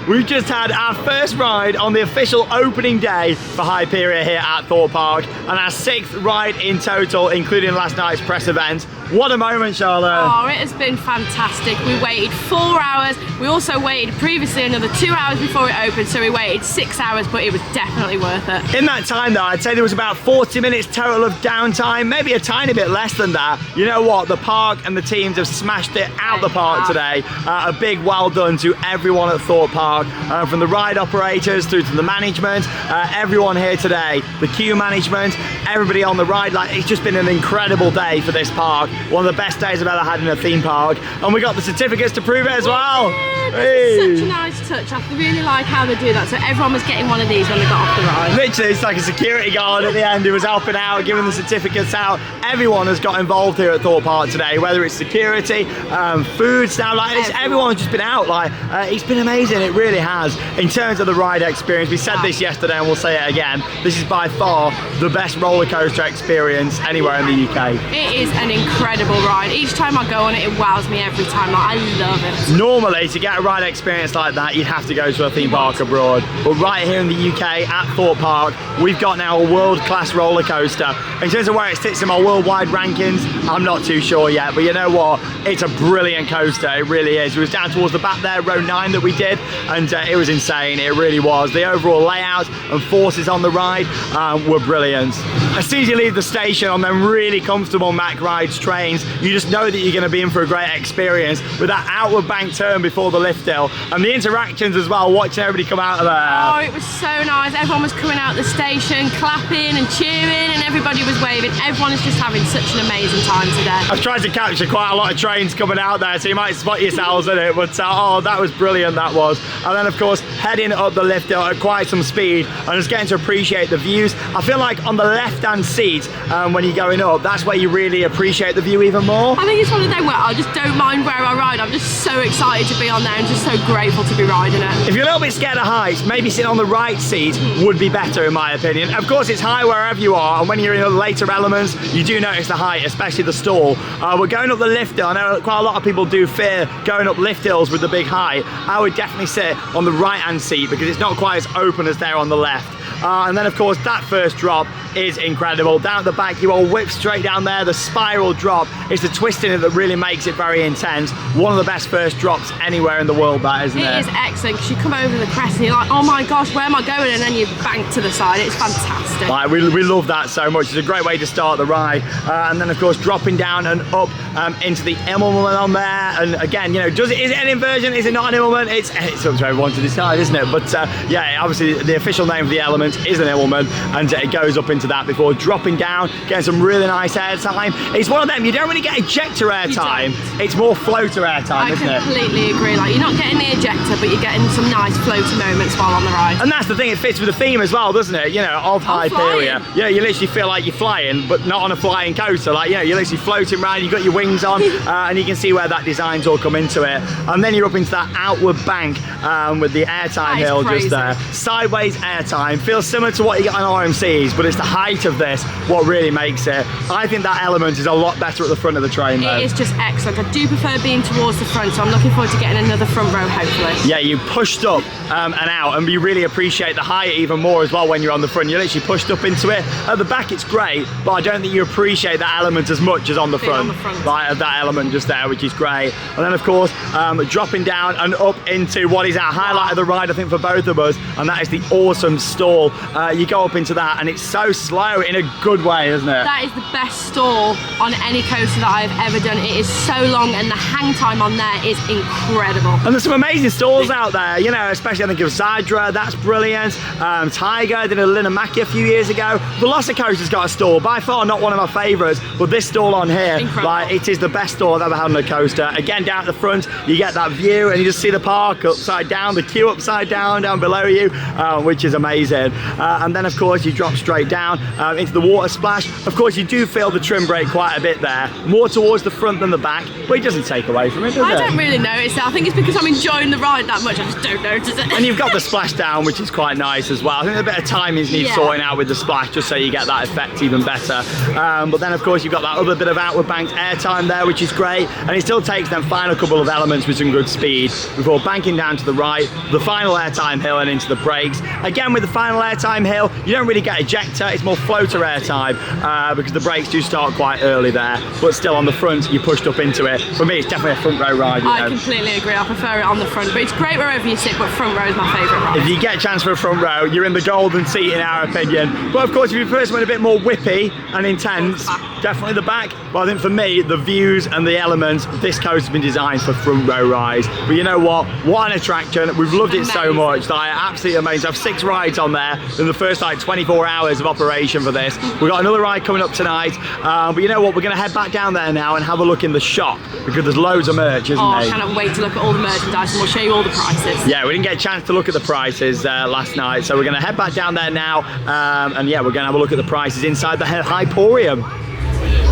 We've just had our first ride on the official opening day for Hyperia here at Thorpe Park, and our 6th ride in total, including last night's press event. What a moment, Charlotte. Oh, it has been fantastic. We waited 4 hours. We also waited previously another 2 hours before it opened, so we waited 6 hours, but it was definitely worth it. In that time though, I'd say there was about 40 minutes total of downtime, maybe a tiny bit less than that. You know what, the park and the teams have smashed it out the park today. A big well done to everyone at Thorpe Park, from the ride operators through to the management, everyone here today, the queue management, everybody on the ride. Like, it's just been an incredible day for this park. One of the best days I've ever had in a theme park, and we got the certificates to prove it as well. Hey. Such a nice touch. I really like how they do that. So everyone was getting one of these when they got off the ride. Literally, it's like a security guard at the end who was helping out, giving the certificates out. Everyone has got involved here at Thorpe Park today, whether it's security, food staff, like everyone's just been out. Like, it's been amazing. It really has. In terms of the ride experience, we said this yesterday and we'll say it again. This is by far the best roller coaster experience anywhere in the UK. It is an incredible ride. Each time I go on it, it wows me every time. Like, I love it. Normally, to get a ride experience like that, you'd have to go to a theme park abroad. But right here in the UK at Thorpe Park, we've got now a world-class roller coaster. In terms of where it sits in my worldwide rankings, I'm not too sure yet. But you know what? It's a brilliant coaster. It really is. It was down towards the back there, row 9 that we did, and it was insane. It really was. The overall layout and forces on the ride were brilliant. As soon as you leave the station on them really comfortable Mack Rides trains, you just know that you're going to be in for a great experience with that outward bank turn before the lift hill, and the interactions as well, watching everybody come out of there. Oh, it was so nice. Everyone was coming out the station, clapping and cheering, and everybody was waving. Everyone is just having such an amazing time today. I've tried to capture quite a lot of trains coming out there, so you might spot yourselves in it, but oh, that was brilliant, that was. And then of course, heading up the lift hill at quite some speed and just getting to appreciate the views. I feel like on the left-hand seat, when you're going up, that's where you really appreciate the view even more. I think it's one of them where I just don't mind where I ride ride. I'm just so excited to be on there and just so grateful to be riding it. If you're a little bit scared of heights, maybe sitting on the right seat would be better in my opinion. Of course it's high wherever you are, and when you're in the later elements you do notice the height, especially the stall. We're going up the lift hill. I know quite a lot of people do fear going up lift hills with the big height. I would definitely sit on the right hand seat because it's not quite as open as there on the left. And then of course that first drop is incredible. Down at the back you all whip straight down there. The spiral drop, it's the twist in it that really makes it very intense. One of the best first drops anywhere in the world, that, isn't it? It is excellent because you come over the crest and you're like, oh my gosh, where am I going? And then you bank to the side. It's fantastic. Like, we love that so much. It's a great way to start the ride. And then of course dropping down and up into the Immelman on there. And again, you know, is it an inversion? Is it not an Immelman? It's up to everyone to decide, isn't it? But yeah, obviously the official name of the element is an Immelman, and it goes up into that before dropping down, getting some really nice air time. It's one of them, you don't really get ejector air time, it's more floater air time, isn't it? I completely agree. Like, you're not getting the ejector, but you're getting some nice floaty moments while on the ride. And that's the thing, it fits with the theme as well, doesn't it? You know, of Hyperia. Yeah, you literally feel like you're flying, but not on a flying coaster. Like, you know, you're literally floating around, you've got your wings on, and you can see where that design's all come into it. And then you're up into that outward bank with the airtime hill just there. Sideways airtime, feels similar to what you get on RMCs, but it's the height of this what really makes it. I think that element is a lot better at the front of the train though. It is just excellent. I do prefer being towards the front, so I'm looking forward to getting another front row hopefully. Yeah, you pushed up and out, and you really appreciate the height even more as well when you're on the front. You're literally pushed up into it. At the back it's great, but I don't think you appreciate that element as much as on the front. Like that element just there, which is great. And then of course dropping down and up into what is our highlight of the ride I think for both of us, and that is the awesome stall. You go up into that and it's so slow in a good way, isn't it? That is the best stall on any coaster that I've ever done. It is so long and the hang time on there is incredible. And there's some amazing stalls out there, you know, especially I think of Zadra, that's brilliant. Tiger did a Linnamaki a few years ago. Velocicoaster's got a stall, by far not one of my favourites, but this stall on here, like, it is the best stall I've ever had on a coaster. Again, down at the front, you get that view and you just see the park upside down, the queue upside down below you, which is amazing. And then of course you drop straight down into the water splash. Of course you do feel the trim brake quite a bit there, more towards the front than the back, but it doesn't take away from it, does it? I don't really notice it. I think it's because I'm enjoying the ride that much, I just don't notice it. And you've got the splash down, which is quite nice as well. I think a bit of timings needs sorting out with the splash, just so you get that effect even better. But then of course you've got that other bit of outward banked airtime there, which is great, and it still takes them final couple of elements with some good speed before banking down to the right, the final airtime hill and into the brakes. Again, with the final airtime hill, you don't really get ejector, it's more floater airtime because the brakes do start quite early there, but still on the front you pushed up into it. For me it's definitely a front row ride. I completely agree, I prefer it on the front, but it's great wherever you sit, but front row is my favourite ride. If you get a chance for a front row, you're in the golden seat in our opinion. But of course if you first went a bit more whippy and intense, definitely the back. But I think for me, the views and the elements, this coaster's been designed for front row rides. But you know what an attraction. We've loved it so much. Like, absolutely amazing. I have 6 rides on there in the first like 24 hours of operation for this. We've got another ride coming up tonight, but you know what, we're going to head back down there now and have a look in the shop because there's loads of merch, isn't there? I cannot wait to look at all the merchandise and we'll show you all the prices. Yeah, we didn't get a chance to look at the prices last night, so we're going to head back down there now, and yeah, we're going to have a look at the prices inside the Hyperium.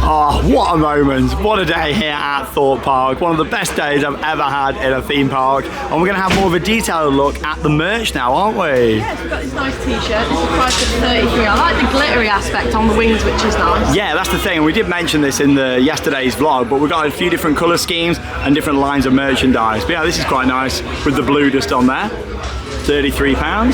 Oh, what a moment, what a day here at Thorpe Park. One of the best days I've ever had in a theme park. And we're going to have more of a detailed look at the merch now, aren't we? Yes, we've got this nice t-shirt. This is priced at $33. I like the glittery aspect on the wings, which is nice. Yeah, that's the thing. We did mention this in yesterday's vlog, but we've got a few different colour schemes and different lines of merchandise. But yeah, this is quite nice with the blue just on there. £33.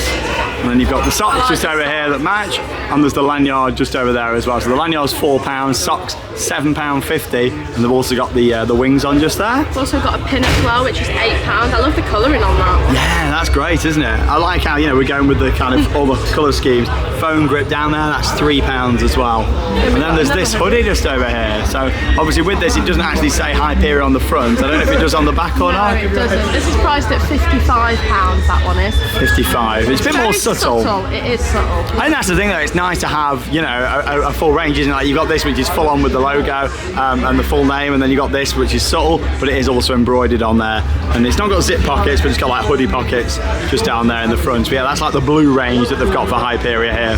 And then you've got the socks just over here that match, and there's the lanyard just over there as well. So the lanyard's £4, socks £7.50, and they've also got the wings on just there. We've also got a pin as well, which is £8. I love the colouring on that. Yeah, that's great, isn't it? I like how, you know, we're going with the kind of all the colour schemes. Foam grip down there, that's £3 as well. And then there's this hoodie just over here. So obviously with this, it doesn't actually say Hyperia on the front. I don't know if it does on the back or not. No, it doesn't. This is priced at £55, that one is. 55. It's a bit more subtle. It is subtle. I think that's the thing though, it's nice to have, you know, a full range, isn't it? Like, you've got this which is full on with the logo and the full name, and then you've got this which is subtle, but it is also embroidered on there. And it's not got zip pockets, but it's got like hoodie pockets just down there in the front. But yeah, that's like the blue range that they've got for Hyperia here.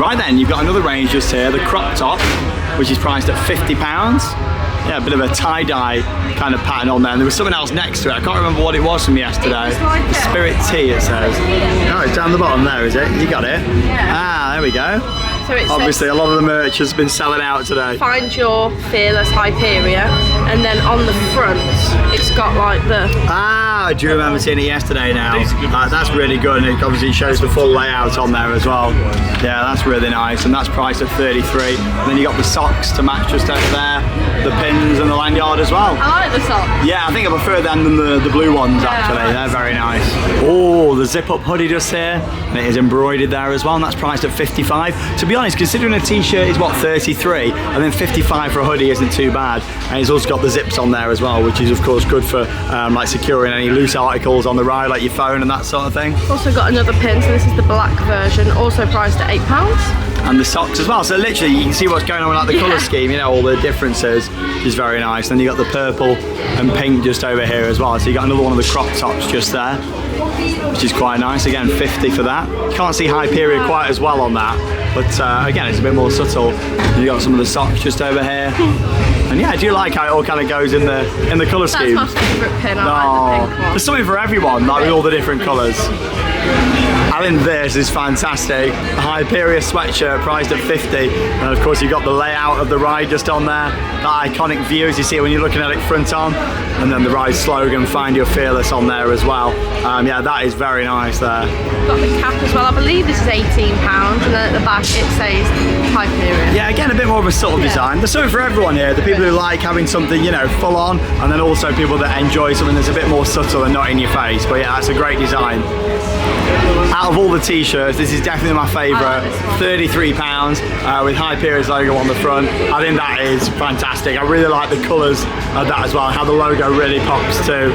Right then, you've got another range just here, the crop top, which is priced at £50. yeah, a bit of a tie-dye kind of pattern on there. And there was something else next to it. I can't remember what it was from yesterday. It was like Spirit Tea, it says. Oh, it's down the bottom there, is it? You got it? Yeah. Ah, there we go. So it Obviously, says, a lot of the merch has been selling out today. find your fearless Hyperia, and then on the front it's got like the Ah, I do remember seeing it yesterday now. That's really good, and it obviously shows the full layout on there as well. Yeah, that's really nice, and that's priced at 33. And then you got the socks to match just over there, the pins and the lanyard as well. I like the socks. Yeah, I think I prefer them than the blue ones actually. They're very nice. Oh, the zip-up hoodie just here, and it is embroidered there as well, and that's priced at 55. To be honest, considering a t-shirt is what, 33, and then 55 for a hoodie isn't too bad. And it's also got the zips on there as well, which is of course good for like securing any loose articles on the ride, like your phone and that sort of thing. Also got another pin, so this is the black version, also priced at £8. And the socks as well, so literally you can see what's going on with like the colour scheme, you know, all the differences, which is very nice. Then you got the purple and pink just over here as well, so you got another one of the crop tops just there, which is quite nice. Again, 50 for that. You can't see Hyperia quite as well on that, but again, it's a bit more subtle. You got some of the socks just over here. And yeah, I do like how it all kind of goes in the colour scheme. That's my favourite pin, I like the pink one. There's something for everyone, like with all the different colours. I think this is fantastic. The Hyperia sweatshirt priced at 50, and of course you've got the layout of the ride just on there. That iconic view as you see it when you're looking at it front on, and then the ride slogan, "Find Your Fearless," on there as well. Yeah, that is very nice there. Got the cap as well. I believe this is £18, and then at the back it says Hyperia. Yeah, again, a bit more of a subtle design. There's something for everyone here. The people who like having something, you know, full on, and then also people that enjoy something that's a bit more subtle and not in your face. But yeah, that's a great design. Out of all the t-shirts, this is definitely my favourite. £33 with Hyperia's logo on the front. I think that is fantastic. I really like the colours of that as well, how the logo really pops too.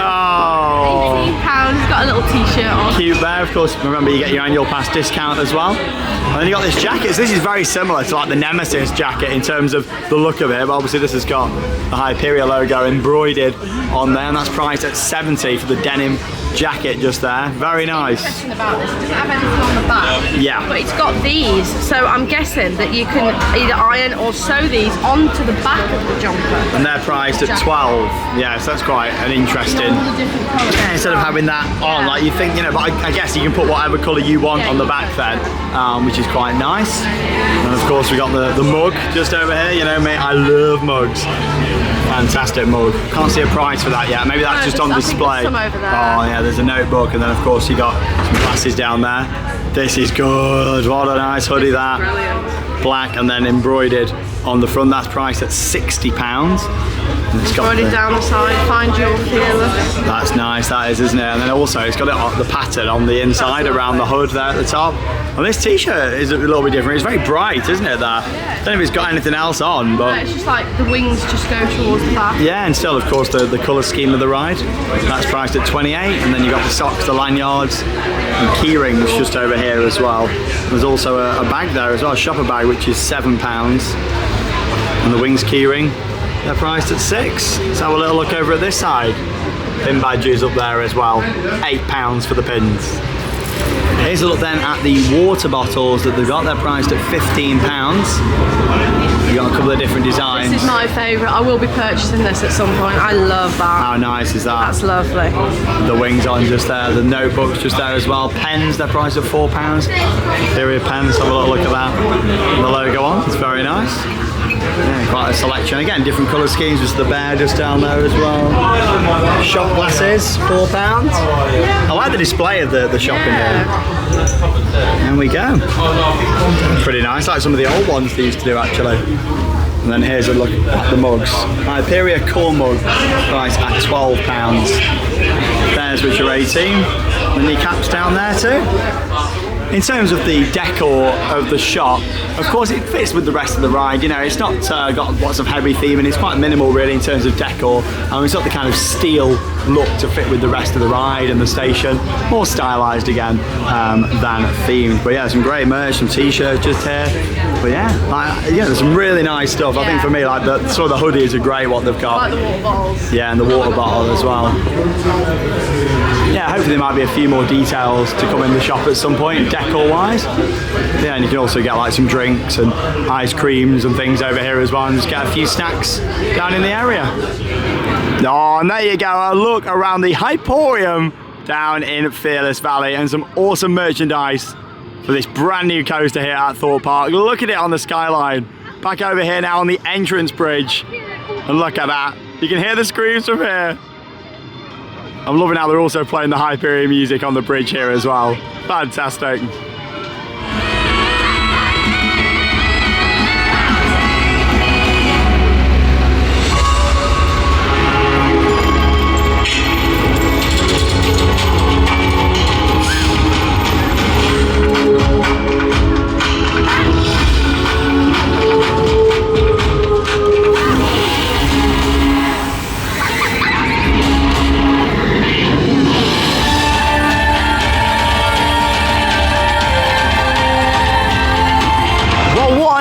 Oh, £18, got a little t-shirt on. cute there. Of course, remember you get your annual pass discount as well. And then you got this jacket. So this is very similar to like the Nemesis jacket in terms of the look of it, but obviously this has got the Hyperia logo embroidered on there, and that's priced at 70 for the denim jacket just there. Very nice. Interesting about this, it doesn't have anything on the back. Yeah. But it's got these, so I'm guessing that you can either iron or sew these onto the back of the jumper. And they're priced at 12. Yeah, so that's quite an interesting. All the different colours. Yeah, instead of having that on, like you think, you know, but I guess you can put whatever colour you want on the back then, which is quite nice. And of course we got the mug just over here, you know me, I love mugs. Fantastic mug. Can't see a price for that yet. Maybe that's just on display. Some over there. Oh yeah, there's a notebook, and then of course you got some glasses down there. This is good. What a nice hoodie that. Brilliant. Black and then embroidered on the front. That's priced at £60. And it's got Embroidered down the side, find your fearless. That's nice, that is, isn't it? And then also it's got the pattern on the inside around the hood there at the top. And this t-shirt is a little bit different. It's very bright, isn't it? That. I don't know if it's got anything else on, but No, it's just like the wings just go towards the back. yeah, and still, of course, the colour scheme of the ride. That's priced at 28, and then you've got the socks, the lanyards, and key rings just over here as well. There's also a bag there as well, a shopper bag, which is £7. And the wings key ring, they're priced at 6. Let's have a little look over at this side. Pin badges up there as well, £8 for the pins. Here's a look then at the water bottles that they've got. They're priced at £15. You've got a couple of different designs. This is my favourite. I will be purchasing this at some point. I love that. How nice is that? That's lovely. The wings on just there, the notebooks just there as well. Pens, they're priced at £4. Hyperia pens, have a little look at that. And the logo on, it's very nice. Yeah, quite a selection. Again, different colour schemes, just the bear just down there as well. Shop glasses, £4. I like the display of the shop in here. There we go. Pretty nice, like some of the old ones they used to do actually. And then here's a look at the mugs. Hyperia core mug, priced at £12. Theirs which are 18. And the caps down there too. In terms of the decor of the shop, of course it fits with the rest of the ride, you know, it's not got lots of heavy theme, and it's quite minimal really in terms of decor. It's not the kind of steel look to fit with the rest of the ride and the station, more stylised again than themed. But yeah, some great merch, some t-shirts just here. But yeah, there's some really nice stuff. I think for me, like the sort of the hoodies are great what they've got. I like the water bottles. Yeah, and the water bottle as well. Yeah, hopefully there might be a few more details to come in the shop at some point. decor-wise. Yeah, and you can also get like some drinks and ice creams and things over here as well, and just get a few snacks down in the area. Oh, and there you go, a look around the Hyperium down in Fearless Valley, and some awesome merchandise for this brand new coaster here at Thorpe Park. Look at it on the skyline. Back over here now on the entrance bridge, and look at that. You can hear the screams from here. I'm loving how they're also playing the Hyperia music on the bridge here as well. Fantastic.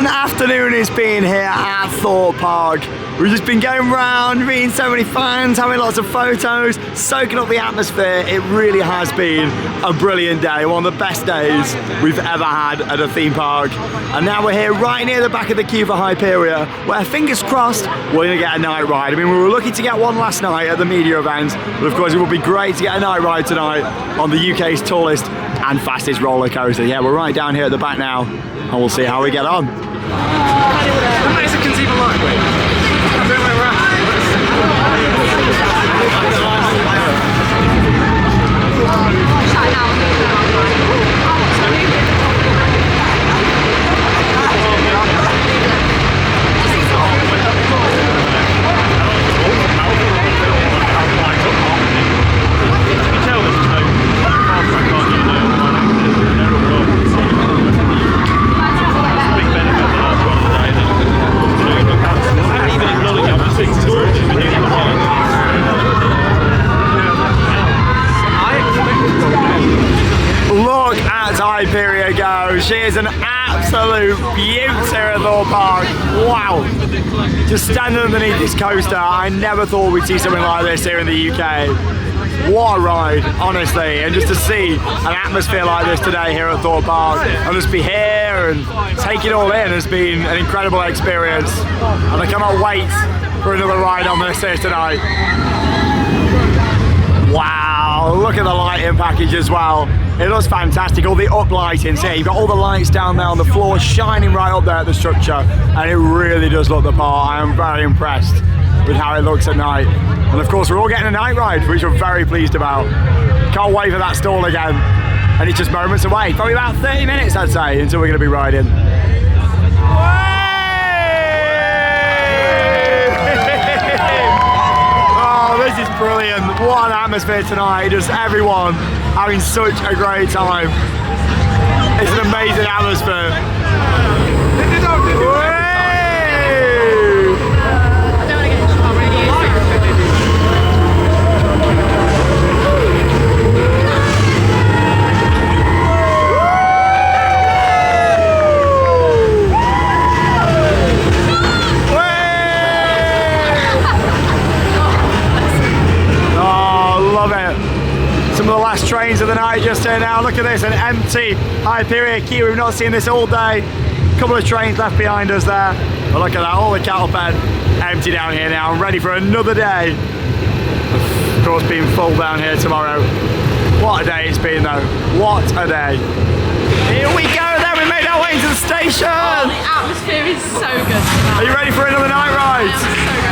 Afternoon it's been here at Thorpe Park. We've just been going round, meeting so many fans, having lots of photos, soaking up the atmosphere. It really has been a brilliant day, one of the best days we've ever had at a theme park. And now we're here right near the back of the queue for Hyperia, where fingers crossed we're going to get a night ride. I mean, we were lucky to get one last night at the media event, but of course it would be great to get a night ride tonight on the UK's tallest and fastest roller coaster. Yeah, we're right down here at the back now, and we'll see how we get on. Hyperia go. She is an absolute beauty at Thorpe Park. Wow. Just standing underneath this coaster, I never thought we'd see something like this here in the UK. What a ride, honestly. And just to see an atmosphere like this today here at Thorpe Park, and just be here and take it all in has been an incredible experience. And I cannot wait for another ride on this here tonight. Wow, look at the lighting package as well. It looks fantastic, all the up lighting. See, you've got all the lights down there on the floor shining right up there at the structure, and it really does look the part. I am very impressed with how it looks at night. And of course, we're all getting a night ride, which we're very pleased about. Can't wait for that stall again. And it's just moments away, probably about 30 minutes I'd say, until we're going to be riding. This is brilliant. What an atmosphere tonight. Just everyone having such a great time. It's an amazing atmosphere. Some of the last trains of the night just here now. Look at this, an empty Hyperia queue. We've not seen this all day. A couple of trains left behind us there. But look at that, all the cattle pen empty down here now. I'm ready for another day. Of course, being full down here tomorrow. What a day it's been though. What a day. Here we go then, we made our way into the station. Oh, the atmosphere is so good. Are you ready for another night ride? So good.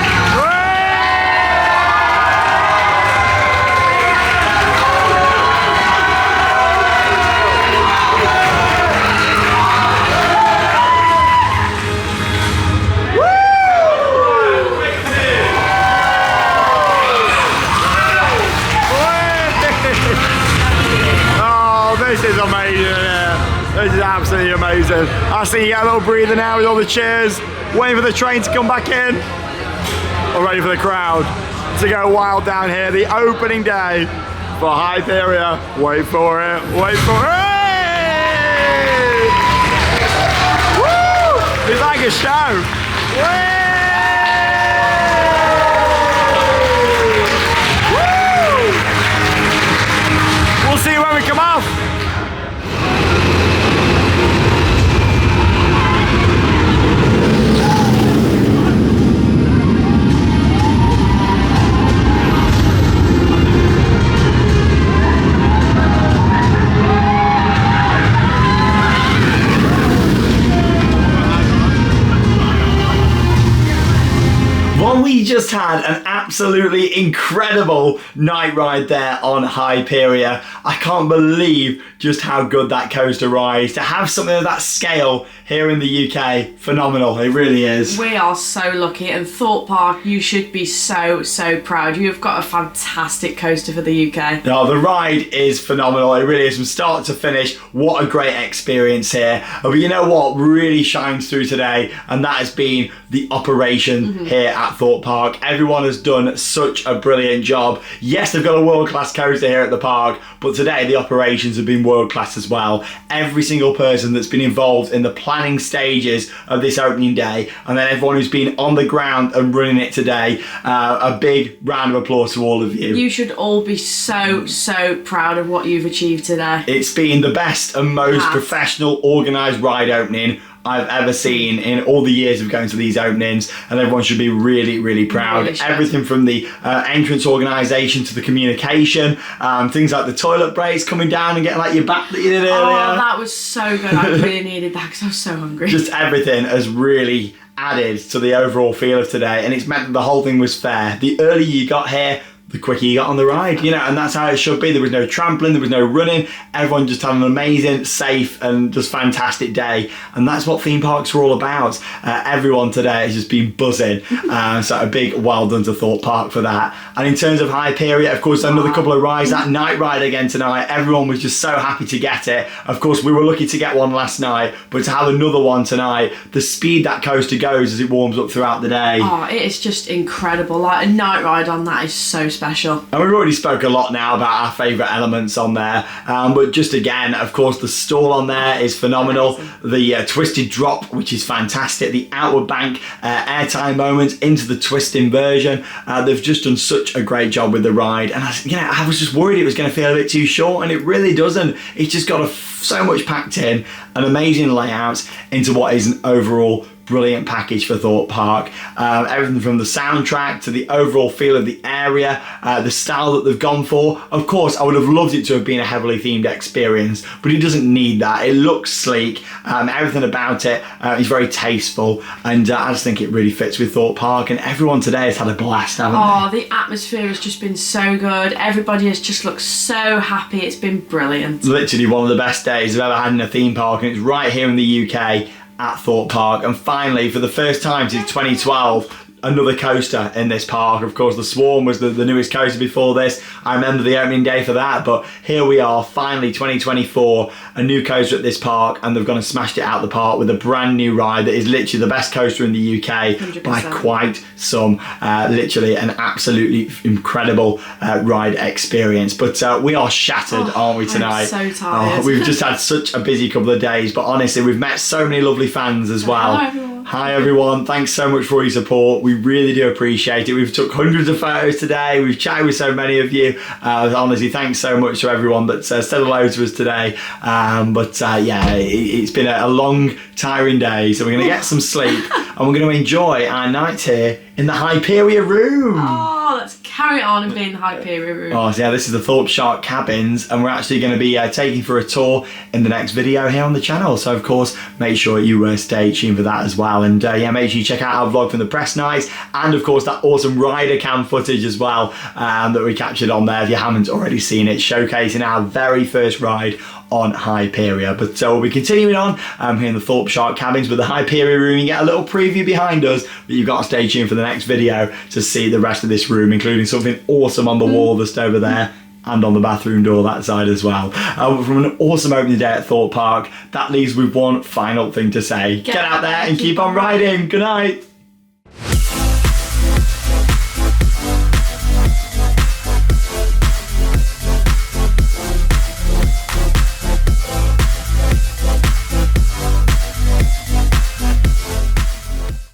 This is amazing, yeah. This is absolutely amazing. I see you get a little breather now with all the cheers, waiting for the train to come back in. Or ready for the crowd to go wild down here. The opening day for Hyperia. Wait for it, wait for it. Woo! It's like a show. Woo! We'll see you when we come off. just had an absolutely incredible night ride there on Hyperia. I can't believe just how good that coaster rides. To have something of that scale here in the UK, phenomenal, it really is. We are so lucky, and Thorpe Park, you should be so proud. You have got a fantastic coaster for the UK. No, the ride is phenomenal, it really is, from start to finish. What a great experience here. But you know what really shines through today, and that has been the operation here at Thorpe Park. Everyone has done such a brilliant job. Yes, they've got a world-class coaster here at the park, but today the operations have been world-class as well. Every single person that's been involved in the planning stages of this opening day, and then everyone who's been on the ground and running it today, a big round of applause to all of you. You should all be so proud of what you've achieved today. It's been the best and most professional, organised ride opening I've ever seen in all the years of going to these openings, and everyone should be really proud. Really Everything from the entrance organisation to the communication, things like the toilet breaks coming down and getting like your back that you did earlier. Oh, that was so good. I really needed that because I was so hungry. Just everything has really added to the overall feel of today, and it's meant that the whole thing was fair. The earlier you got here, the quicker you got on the ride, you know, and that's how it should be. There was no trampling, there was no running. Everyone just had an amazing, safe, and just fantastic day, and that's what theme parks are all about. Everyone today has just been buzzing, so a big well done to Thorpe Park for that. And in terms of Hyperia, of course, another couple of rides. That night ride again tonight, everyone was just so happy to get it. Of course, we were lucky to get one last night, but to have another one tonight, the speed that coaster goes as it warms up throughout the day. Oh, it is just incredible. Like, a night ride on that is so special. And we've already spoke a lot now about our favourite elements on there, but just again, of course, the stall on there is phenomenal. The twisted drop, which is fantastic. The outward bank airtime moments into the twisting version. They've just done such a great job with the ride, and I was just worried it was going to feel a bit too short, and it really doesn't. It's just got so much packed in, an amazing layout into what is an overall brilliant package for Thorpe Park. Everything from the soundtrack to the overall feel of the area, the style that they've gone for. Of course, I would have loved it to have been a heavily themed experience, but it doesn't need that. It looks sleek. Everything about it is very tasteful, and I just think it really fits with Thorpe Park, and everyone today has had a blast, haven't they? Oh, the atmosphere has just been so good. Everybody has just looked so happy. It's been brilliant. Literally one of the best days I've ever had in a theme park, and it's right here in the UK at Thorpe Park. And finally, for the first time since 2012, another coaster in this park. Of course, the Swarm was the newest coaster before this. I remember the opening day for that, but here we are, finally 2024, a new coaster at this park, and they've gone and smashed it out of the park with a brand new ride that is literally the best coaster in the UK 100%. by quite some. Literally an absolutely incredible ride experience. But we are shattered, aren't we, tonight? I'm so tired. We've just had such a busy couple of days, but honestly, we've met so many lovely fans as well. Hello, everyone. Hi everyone, thanks so much for all your support. We really do appreciate it. We've took hundreds of photos today. We've chatted with so many of you. Honestly, thanks so much to everyone that said hello to us today. Yeah, it's been a long, tiring day, so we're going to get some sleep and we're going to enjoy our night here in the Hyperia room. Oh, let's carry on and be in the Hyperia room. Oh, so yeah, this is the Thorpe Shark cabins, and we're actually going to be taking for a tour in the next video here on the channel. So of course, make sure you stay tuned for that as well. And yeah, make sure you check out our vlog from the press nights, and of course that awesome rider cam footage as well that we captured on there if you haven't already seen it, showcasing our very first ride on Hyperia. But we'll be continuing on here in the Thorpe Shark cabins with the Hyperia room. You get a little preview behind us, but you've got to stay tuned for the next video to see the rest of this room, including something awesome on the wall just over there and on the bathroom door that side as well. From an awesome opening day at Thorpe Park, that leaves with one final thing to say. Get out there and keep on riding. Good night.